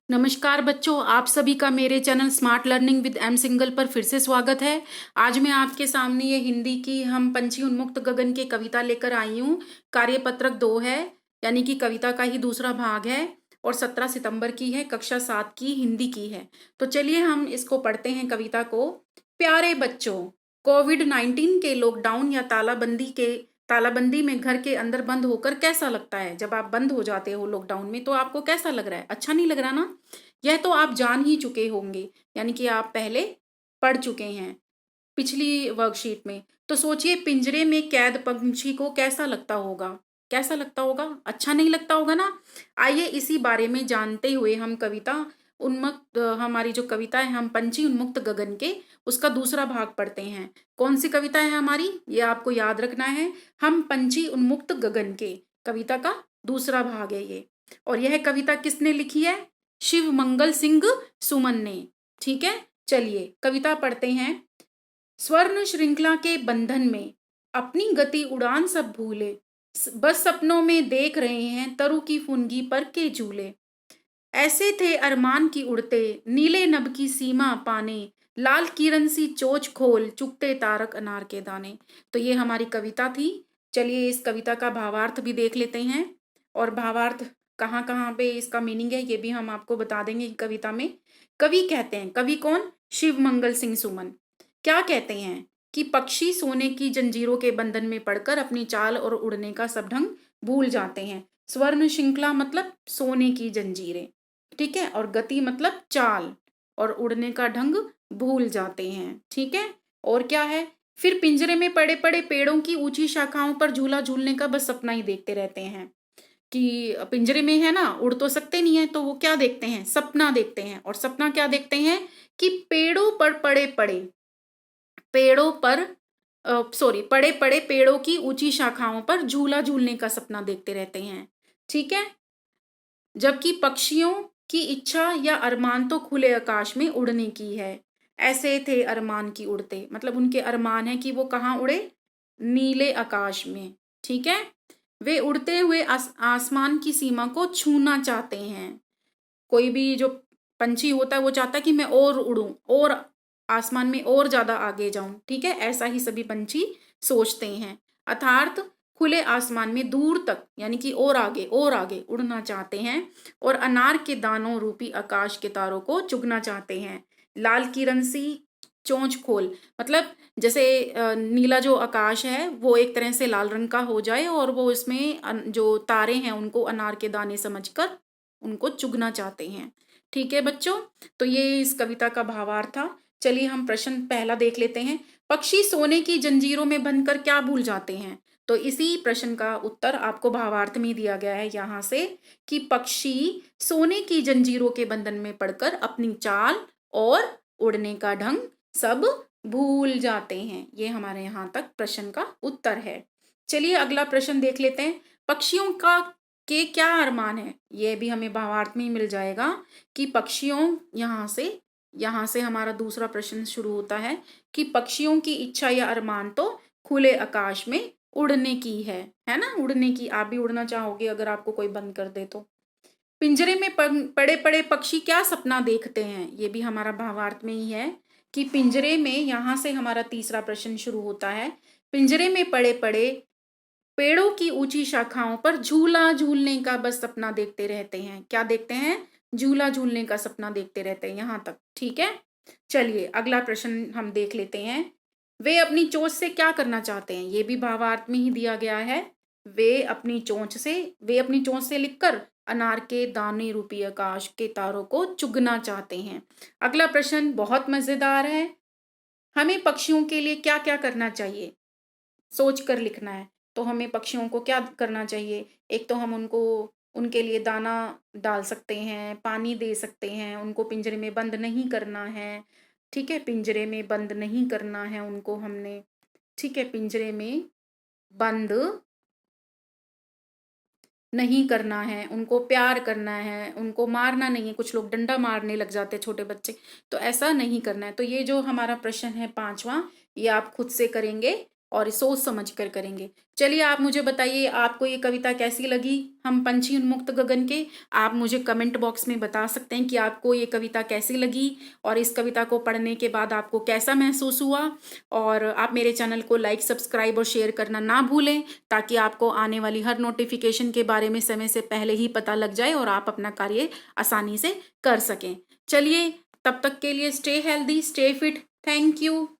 नमस्कार बच्चों, आप सभी का मेरे channel smart learning with am single पर फिर से स्वागत है। आज मैं आपके सामने ये हिंदी की हम पंछी उन्मुक्त गगन की कविता लेकर आई हूँ। कार्यपत्रक 2 है, यानी कि कविता का ही दूसरा भाग है और 17 सितंबर की है, कक्षा 7 की हिंदी की है। तो चलिए हम इसको पढ़ते हैं कविता को। प्यारे बच्चों, कोविड-19 के लॉकडाउन या तालाबंदी में घर के अंदर बंद होकर कैसा लगता है? जब आप बंद हो जाते हो लॉकडाउन में तो आपको कैसा लग रहा है? अच्छा नहीं लग रहा ना? यह तो आप जान ही चुके होंगे, यानी कि आप पहले पढ़ चुके हैं पिछली वर्कशीट में। तो सोचिए पिंजरे में कैद पंछी को कैसा लगता होगा? कैसा लगता होगा? अच्छा नहीं लगता होगा ना? आइए इसी बारे में जानते हुए हम हमारी जो कविता है हम पंछी उन्मुक्त गगन के उसका दूसरा भाग पढ़ते हैं। कौन सी कविता है हमारी? ये आपको याद रखना है। हम पंछी उन्मुक्त गगन के कविता का दूसरा भाग है ये। और यह कविता किसने लिखी है? शिव मंगल सिंह सुमन ने। ठीक है, चलिए कविता पढ़ते हैं। स्वर्ण श्रृंखला के बंधन में अपनी गति उड़ान सब भूले, बस सपनों में देख रहे हैं तरु की फुनगी पर के झूले। ऐसे थे अरमान की उड़ते, नीले नभ की सीमा पाने, लाल किरण सी चोंच खोल चुगते तारक अनार के दाने। तो ये हमारी कविता थी। चलिए इस कविता का भावार्थ भी देख लेते हैं और भावार्थ कहाँ कहाँ पे इसका मीनिंग है ये भी हम आपको बता देंगे कविता में। कवि कहते हैं, कवि कौन? शिव मंगल सिंह सुमन। क्या कहते हैं कि पक्षी सोने की जंजीरों के बंधन में पड़कर अपनी चाल और उड़ने का सब ढंग भूल जाते हैं। स्वर्ण श्रृंखला मतलब सोने की जंजीरें, ठीक है, और गति मतलब चाल, और उड़ने का ढंग भूल जाते हैं। ठीक है, और क्या है? फिर पिंजरे में पड़े पड़े पेड़ों की ऊंची शाखाओं पर झूला झूलने का बस सपना ही देखते रहते हैं। कि पिंजरे में है ना, उड़ तो सकते नहीं है, तो वो क्या देखते हैं? सपना देखते हैं। और सपना क्या देखते हैं? कि पेड़ों पर पड़े पड़े पेड़ों पर पड़े पड़े पेड़ों की ऊंची शाखाओं पर झूला झूलने का सपना देखते रहते हैं। ठीक है, जबकि पक्षियों की इच्छा या अरमान तो खुले आकाश में उड़ने की है। ऐसे थे अरमान की उड़ते, मतलब उनके अरमान है कि वो कहाँ उड़े? नीले आकाश में। ठीक है, वे उड़ते हुए आसमान की सीमा को छूना चाहते हैं। कोई भी जो पंछी होता है वो चाहता है कि मैं और उड़ूं और आसमान में और ज्यादा आगे जाऊं। ठीक है, ऐसा ही सभी पंछी सोचते हैं, अर्थात खुले आसमान में दूर तक, यानी कि और आगे उड़ना चाहते हैं और अनार के दानों रूपी आकाश के तारों को चुगना चाहते हैं। लाल किरण सी चोंच खोल, मतलब जैसे नीला जो आकाश है वो एक तरह से लाल रंग का हो जाए और वो इसमें जो तारे हैं उनको अनार के दाने समझकर उनको चुगना चाहते हैं। ठीक है बच्चों, तो ये इस कविता का भावार्थ था। चलिए हम प्रश्न पहला देख लेते हैं। पक्षी सोने की जंजीरों में बंधकर क्या भूल जाते हैं? तो इसी प्रश्न का उत्तर आपको भावार्थ में दिया गया है यहाँ से, कि पक्षी सोने की जंजीरों के बंधन में पड़कर अपनी चाल और उड़ने का ढंग सब भूल जाते हैं। ये हमारे यहाँ तक प्रश्न का उत्तर है। चलिए अगला प्रश्न देख लेते हैं। पक्षियों का के क्या अरमान है? ये भी हमें भावार्थ में ही मिल जाएगा कि पक्षियों, यहाँ से हमारा दूसरा प्रश्न शुरू होता है कि पक्षियों की इच्छा या अरमान तो खुले आकाश में उड़ने की है ना? उड़ने की। आप भी उड़ना चाहोगे अगर आपको कोई बंद कर दे तो। पिंजरे में पड़े पड़े पक्षी क्या सपना देखते हैं? ये भी हमारा भावार्थ में ही है कि पिंजरे में, यहाँ से हमारा तीसरा प्रश्न शुरू होता है। पिंजरे में पड़े पड़े पेड़ों की ऊंची शाखाओं पर झूला झूलने का बस सपना देखते रहते हैं। क्या देखते हैं? झूला झूलने का सपना देखते रहते हैं यहाँ तक। ठीक है, चलिए अगला प्रश्न हम देख लेते हैं। वे अपनी चोंच से क्या करना चाहते हैं? ये भी भावार्थ में ही दिया गया है। वे अपनी चोंच से लिखकर अनार के दाने रूपी आकाश के तारों को चुगना चाहते हैं। अगला प्रश्न बहुत मजेदार है। हमें पक्षियों के लिए क्या क्या करना चाहिए? सोच कर लिखना है। तो हमें पक्षियों को क्या करना चाहिए? एक तो हम उनके लिए दाना डाल सकते हैं, पानी दे सकते हैं, उनको पिंजरे में बंद नहीं करना है। ठीक है, पिंजरे में बंद नहीं करना है उनको हमने। ठीक है, पिंजरे में बंद नहीं करना है, उनको प्यार करना है, उनको मारना नहीं है। कुछ लोग डंडा मारने लग जाते हैं छोटे बच्चे, तो ऐसा नहीं करना है। तो ये जो हमारा प्रश्न है पांचवा, ये आप खुद से करेंगे और सोच समझ कर करेंगे। चलिए आप मुझे बताइए आपको ये कविता कैसी लगी, हम पंछी उन्मुक्त गगन के। आप मुझे कमेंट बॉक्स में बता सकते हैं कि आपको ये कविता कैसी लगी और इस कविता को पढ़ने के बाद आपको कैसा महसूस हुआ। और आप मेरे चैनल को लाइक, सब्सक्राइब और शेयर करना ना भूलें, ताकि आपको आने वाली हर नोटिफिकेशन के बारे में समय से पहले ही पता लग जाए और आप अपना कार्य आसानी से कर सकें। चलिए तब तक के लिए stay healthy, stay fit. Thank you.